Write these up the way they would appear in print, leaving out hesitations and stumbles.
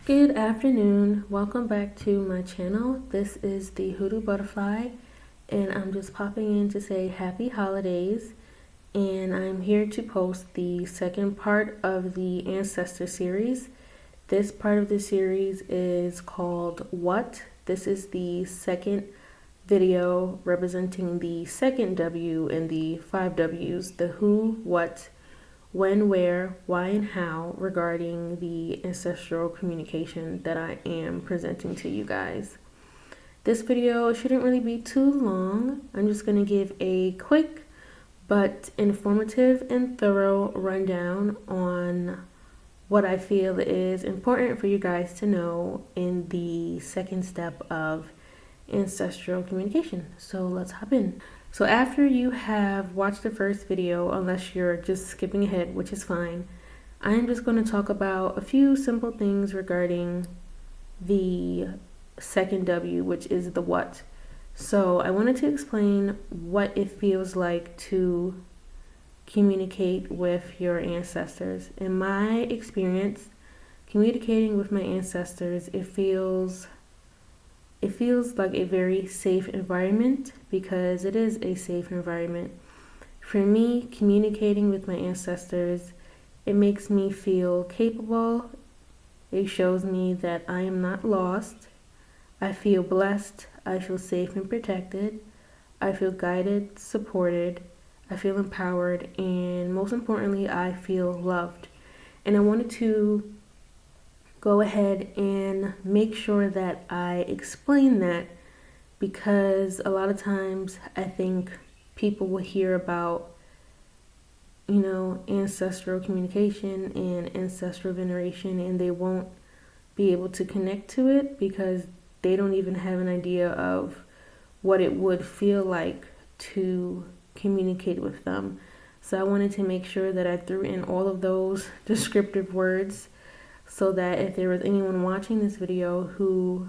Good afternoon. Welcome back to my channel. This is the Hoodoo Butterfly, and I'm just popping in to say happy holidays. And I'm here to post the second part of the Ancestor series. This part of the series is called What? This is the second video representing the second W in the 5 W's, the who, what, when, where, why, and how regarding the ancestral communication that I am presenting to you guys. This video shouldn't really be too long. I'm just going to give a quick but informative and thorough rundown on what I feel is important for you guys to know in the second step of ancestral communication. So let's hop in. So after you have watched the first video, unless you're just skipping ahead, which is fine, I'm just going to talk about a few simple things regarding the second W, which is the what. So I wanted to explain what it feels like to communicate with your ancestors. In my experience, communicating with my ancestors, it feels like a very safe environment because it is a safe environment. For me, communicating with my ancestors, it makes me feel capable. It shows me that I am not lost. I feel blessed. I feel safe and protected. I feel guided, supported. I feel empowered, and most importantly, I feel loved. And I wanted to go ahead and make sure that I explain that, because a lot of times I think people will hear about, ancestral communication and ancestral veneration, and they won't be able to connect to it because they don't even have an idea of what it would feel like to communicate with them. So I wanted to make sure that I threw in all of those descriptive words so that if there was anyone watching this video who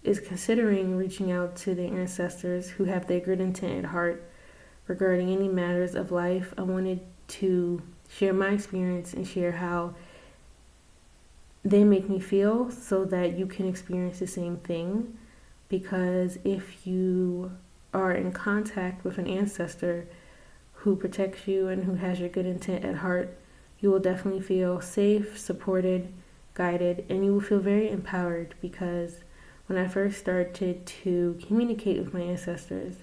is considering reaching out to their ancestors, who have their good intent at heart regarding any matters of life, I wanted to share my experience and share how they make me feel so that you can experience the same thing. Because if you are in contact with an ancestor who protects you and who has your good intent at heart, you will definitely feel safe, supported, guided, and you will feel very empowered. Because when I first started to communicate with my ancestors,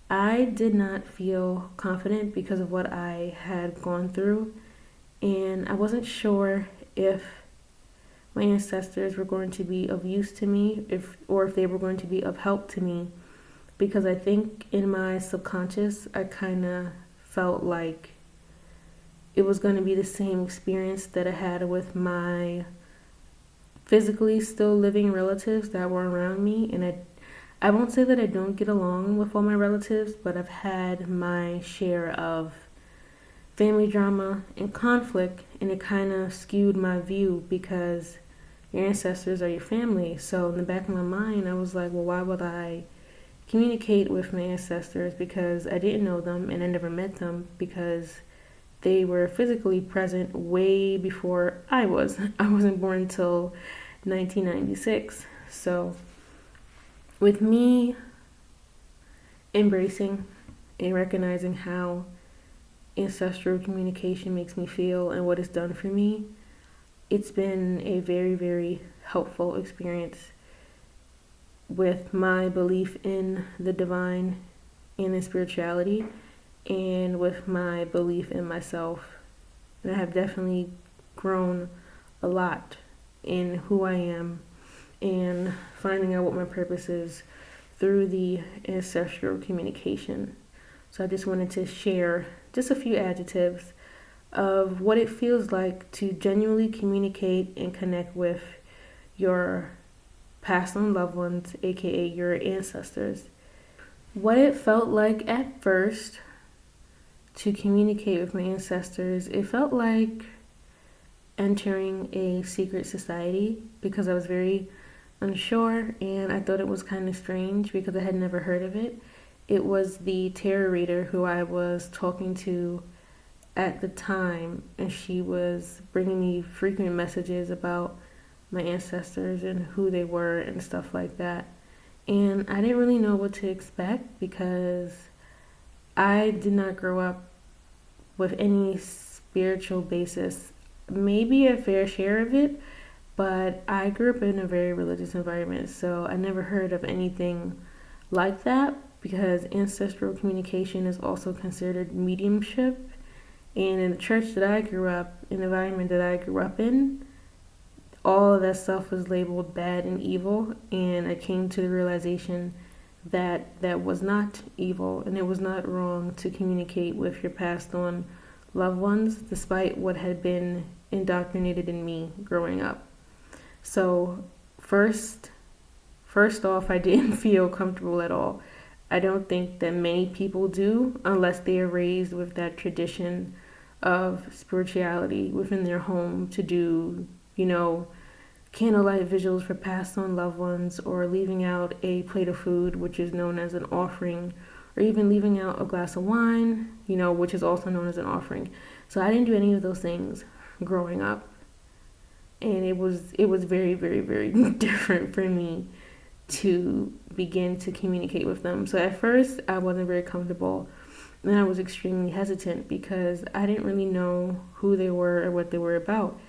I did not feel confident because of what I had gone through, and I wasn't sure if my ancestors were going to be of use to me, or if they were going to be of help to me, because I think in my subconscious I kind of felt like it was going to be the same experience that I had with my physically still living relatives that were around me. And I won't say that I don't get along with all my relatives, but I've had my share of family drama and conflict, and it kind of skewed my view because your ancestors are your family. So in the back of my mind, I was like, well, why would I communicate with my ancestors? Because I didn't know them and I never met them, because they were physically present way before I was. I wasn't born until 1996. So with me embracing and recognizing how ancestral communication makes me feel and what it's done for me, it's been a very, very helpful experience with my belief in the divine and in spirituality, and with my belief in myself. And I have definitely grown a lot in who I am and finding out what my purpose is through the ancestral communication. So I just wanted to share just a few adjectives of what it feels like to genuinely communicate and connect with your passed on loved ones, aka your ancestors. What it felt like at first to communicate with my ancestors, it felt like entering a secret society, because I was very unsure and I thought it was kind of strange because I had never heard of it. It was the tarot reader who I was talking to at the time, and she was bringing me frequent messages about my ancestors and who they were and stuff like that. And I didn't really know what to expect because I did not grow up with any spiritual basis. Maybe a fair share of it, but I grew up in a very religious environment, so I never heard of anything like that because ancestral communication is also considered mediumship. And in the church that I grew up, in the environment that I grew up in, all of that stuff was labeled bad and evil. And I came to the realization that that was not evil and it was not wrong to communicate with your passed on loved ones, despite what had been indoctrinated in me growing up. So, first off, I didn't feel comfortable at all. I don't think that many people do unless they are raised with that tradition of spirituality within their home to do, candlelight vigils for passed on loved ones, or leaving out a plate of food, which is known as an offering, or even leaving out a glass of wine, which is also known as an offering. So I didn't do any of those things growing up. And it was very, very, very different for me to begin to communicate with them. So at first I wasn't very comfortable and I was extremely hesitant because I didn't really know who they were or what they were about.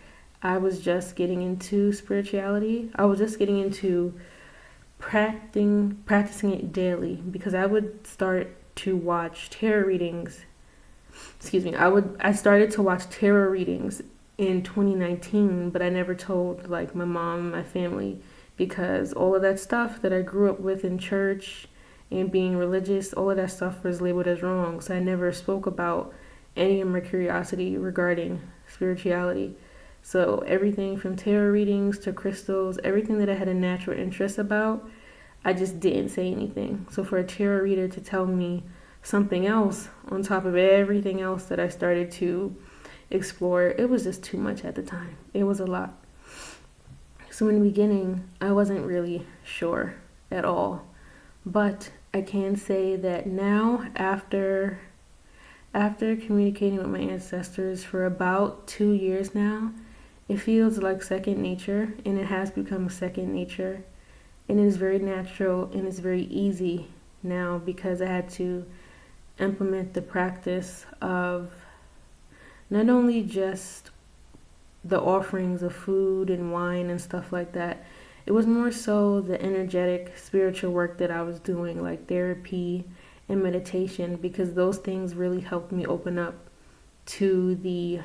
I was just getting into spirituality. I was just getting into practicing it daily because I would start to watch tarot readings. Excuse me. I started to watch tarot readings in 2019, but I never told like my mom and my family because all of that stuff that I grew up with in church and being religious, all of that stuff was labeled as wrong. So I never spoke about any of my curiosity regarding spirituality. So everything from tarot readings to crystals, everything that I had a natural interest about, I just didn't say anything. So for a tarot reader to tell me something else on top of everything else that I started to explore, it was just too much at the time. It was a lot. So in the beginning, I wasn't really sure at all. But I can say that now, after communicating with my ancestors for about 2 years now, it feels like second nature, and it has become second nature. And it is very natural and it's very easy now because I had to implement the practice of not only just the offerings of food and wine and stuff like that. It was more so the energetic spiritual work that I was doing, like therapy and meditation, because those things really helped me open up to the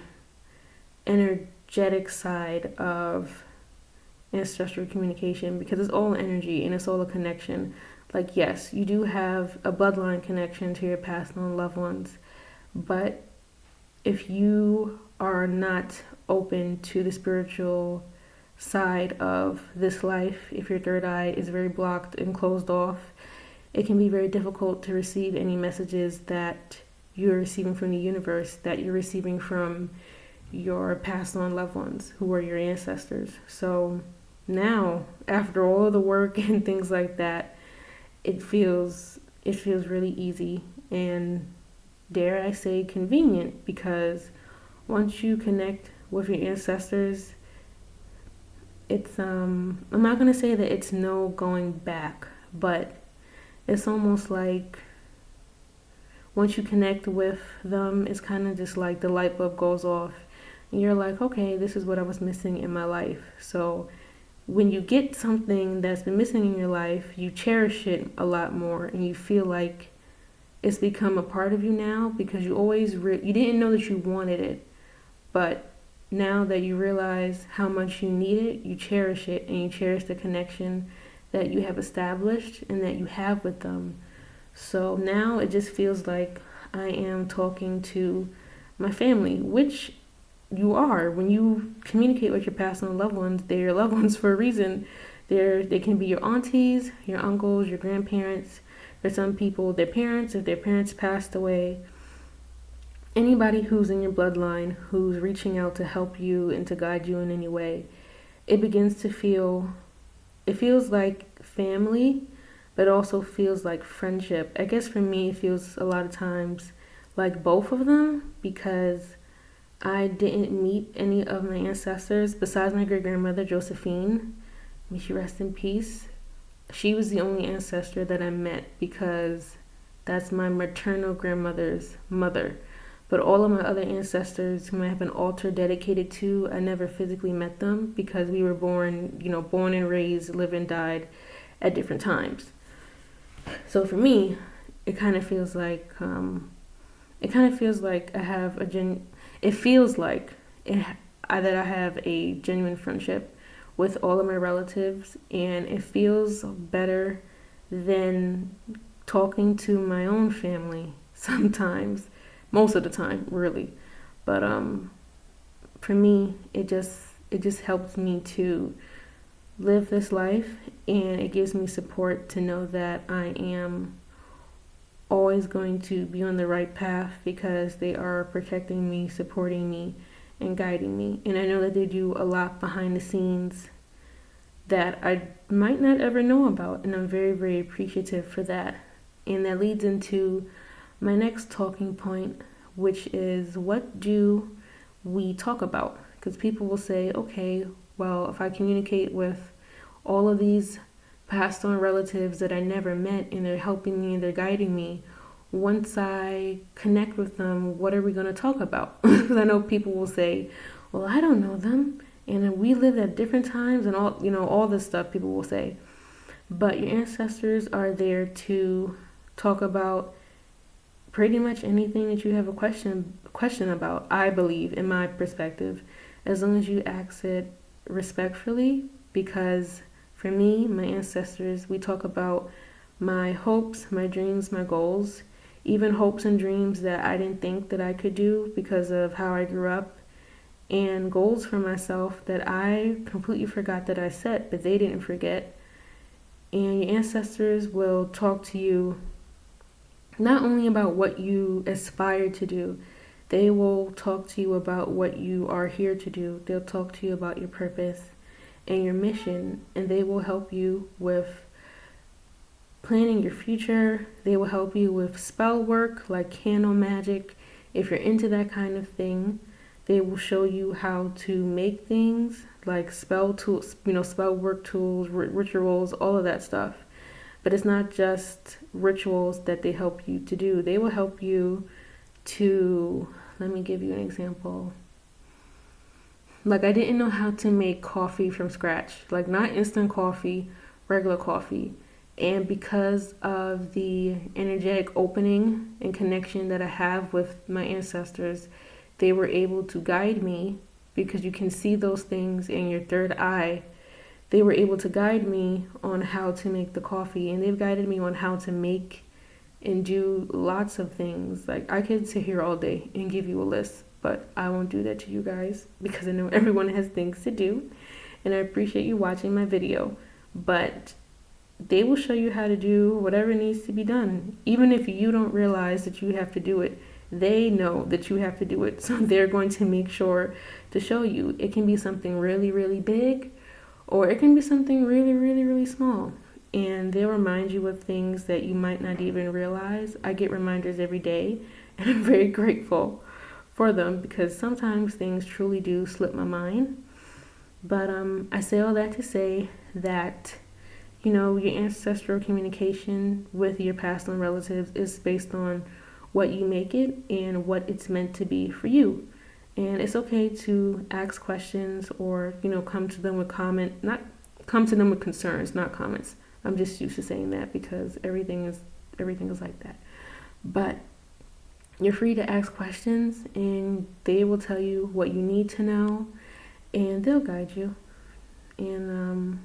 energetic side of ancestral communication, because it's all energy and it's all a connection. Like, yes, you do have a bloodline connection to your past known loved ones, but if you are not open to the spiritual side of this life, if your third eye is very blocked and closed off, it can be very difficult to receive any messages that you're receiving from the universe, that you're receiving from your passed on loved ones who are your ancestors. So now, after all of the work and things like that, it feels really easy and, dare I say, convenient, because once you connect with your ancestors, it's I'm not gonna say that it's no going back, but it's almost like once you connect with them, it's kind of just like the light bulb goes off and you're like, okay, this is what I was missing in my life. So when you get something that's been missing in your life, you cherish it a lot more and you feel like it's become a part of you now, because you always you didn't know that you wanted it, but now that you realize how much you need it, you cherish it, and you cherish the connection that you have established and that you have with them. So now it just feels like I am talking to my family, which you are. When you communicate with your past and loved ones, they're your loved ones for a reason. They can be your aunties, your uncles, your grandparents. For some people, their parents, if their parents passed away. Anybody who's in your bloodline, who's reaching out to help you and to guide you in any way, it feels like family, but it also feels like friendship. I guess for me, it feels a lot of times like both of them, because I didn't meet any of my ancestors besides my great grandmother, Josephine. May she rest in peace. She was the only ancestor that I met because that's my maternal grandmother's mother. But all of my other ancestors whom I have an altar dedicated to, I never physically met them because we were born, born and raised, lived and died at different times. So for me, it kind of feels like I have it feels like that I have a genuine friendship with all of my relatives, and it feels better than talking to my own family sometimes, most of the time, really. But for me, it just helps me to live this life, and it gives me support to know that I am always going to be on the right path because they are protecting me, supporting me, and guiding me. And I know that they do a lot behind the scenes that I might not ever know about, and I'm very, very appreciative for that. And that leads into my next talking point, which is what do we talk about? Because people will say, okay, well, if I communicate with all of these passed on relatives that I never met and they're helping me and they're guiding me, once I connect with them, what are we going to talk about? Because I know people will say, well, I don't know them and we lived at different times and all this stuff people will say. But your ancestors are there to talk about pretty much anything that you have a question about, I believe, in my perspective, as long as you ask it respectfully. Because for me, my ancestors, we talk about my hopes, my dreams, my goals, even hopes and dreams that I didn't think that I could do because of how I grew up, and goals for myself that I completely forgot that I set, but they didn't forget. And your ancestors will talk to you not only about what you aspire to do, they will talk to you about what you are here to do. They'll talk to you about your purpose and your mission, and they will help you with planning your future. They will help you with spell work like candle magic. If you're into that kind of thing, they will show you how to make things like spell tools, spell work tools, rituals, all of that stuff. But it's not just rituals that they help you to do. They will help you to, let me give you an example. Like, I didn't know how to make coffee from scratch, like not instant coffee, regular coffee. And because of the energetic opening and connection that I have with my ancestors, they were able to guide me, because you can see those things in your third eye. They were able to guide me on how to make the coffee, and they've guided me on how to make and do lots of things. Like, I could sit here all day and give you a list, but I won't do that to you guys because I know everyone has things to do, and I appreciate you watching my video. But they will show you how to do whatever needs to be done. Even if you don't realize that you have to do it, they know that you have to do it. So they're going to make sure to show you. It can be something really, really big, or it can be something really, really, really small. And they'll remind you of things that you might not even realize. I get reminders every day, and I'm very grateful for them because sometimes things truly do slip my mind. But I say all that to say that your ancestral communication with your past and relatives is based on what you make it and what it's meant to be for you. And it's okay to ask questions or, come to them with concerns, not comments. I'm just used to saying that because everything is like that. But you're free to ask questions, and they will tell you what you need to know, and they'll guide you. And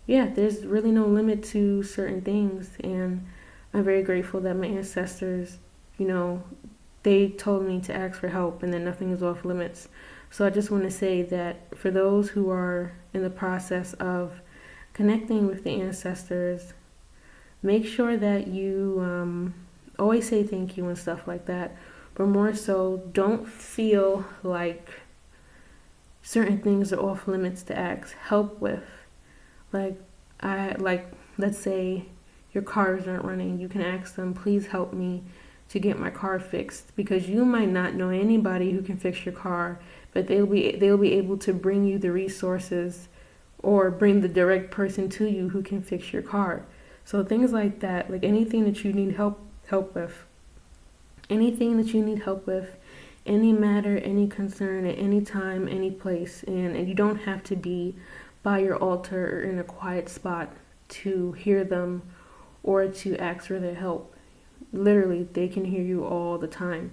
there's really no limit to certain things, and I'm very grateful that my ancestors, they told me to ask for help and that nothing is off limits. So I just want to say that for those who are in the process of connecting with the ancestors, make sure that you always say thank you and stuff like that. But more so, don't feel like certain things are off limits to ask help with. Let's say your cars aren't running, you can ask them, please help me to get my car fixed, because you might not know anybody who can fix your car, but they'll be able to bring you the resources or bring the direct person to you who can fix your car. So things like that, like anything that you need help with, anything that you need help with, any matter, any concern, at any time, any place, and you don't have to be by your altar or in a quiet spot to hear them or to ask for their help. Literally, they can hear you all the time.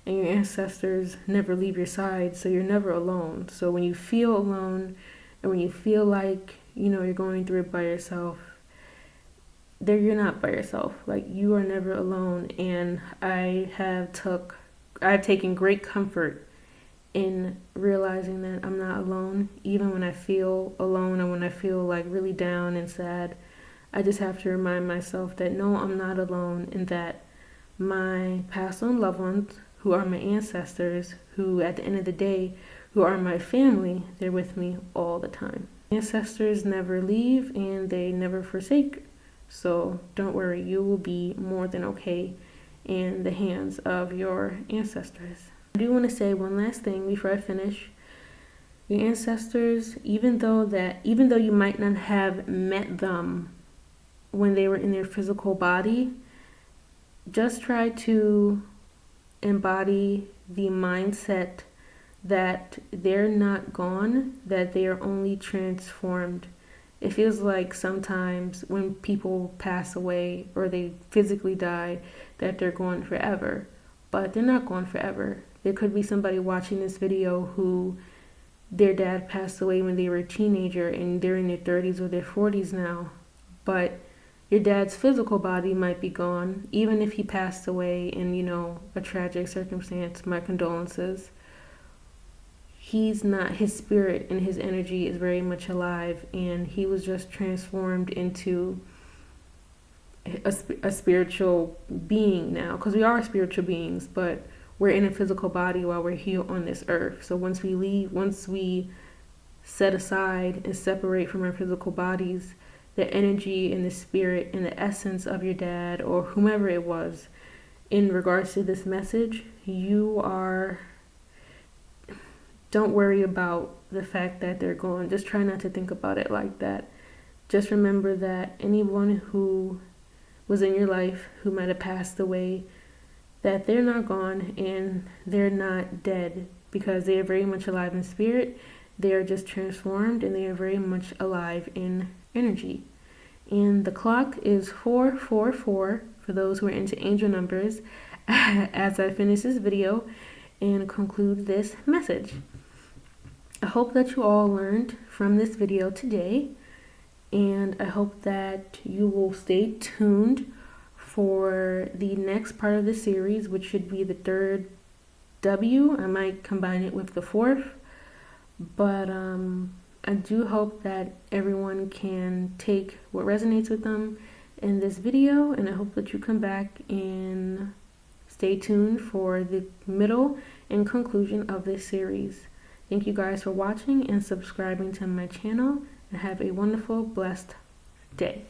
And your ancestors never leave your side, so you're never alone. So when you feel alone, and when you feel like, you're going through it by yourself, you're not by yourself. Like, you are never alone. And I've taken great comfort in realizing that I'm not alone, even when I feel alone and when I feel like really down and sad. I just have to remind myself that no, I'm not alone, and that my past on loved ones, who are my ancestors, who at the end of the day, who are my family, they're with me all the time. Ancestors never leave and they never forsake. So don't worry, you will be more than okay in the hands of your ancestors. I do want to say one last thing before I finish. Your ancestors, even though you might not have met them when they were in their physical body, just try to embody the mindset that they're not gone, that they are only transformed. It feels like sometimes when people pass away or they physically die, that they're gone forever, but they're not gone forever. There could be somebody watching this video who their dad passed away when they were a teenager and they're in their 30s or their 40s now, but your dad's physical body might be gone, even if he passed away in, a tragic circumstance. My condolences. He's not, his spirit and his energy is very much alive, and he was just transformed into a spiritual being now, because we are spiritual beings, but we're in a physical body while we're here on this earth. So once we set aside and separate from our physical bodies, the energy and the spirit and the essence of your dad or whomever it was, in regards to this message, don't worry about the fact that they're gone. Just try not to think about it like that. Just remember that anyone who was in your life who might have passed away, that they're not gone and they're not dead, because they are very much alive in spirit. They are just transformed and they are very much alive in energy. And the clock is 444 for those who are into angel numbers as I finish this video and conclude this message. I hope that you all learned from this video today, and I hope that you will stay tuned for the next part of the series, which should be the third W. I might combine it with the fourth, but I do hope that everyone can take what resonates with them in this video, and I hope that you come back and stay tuned for the middle and conclusion of this series. Thank you guys for watching and subscribing to my channel, and have a wonderful, blessed day.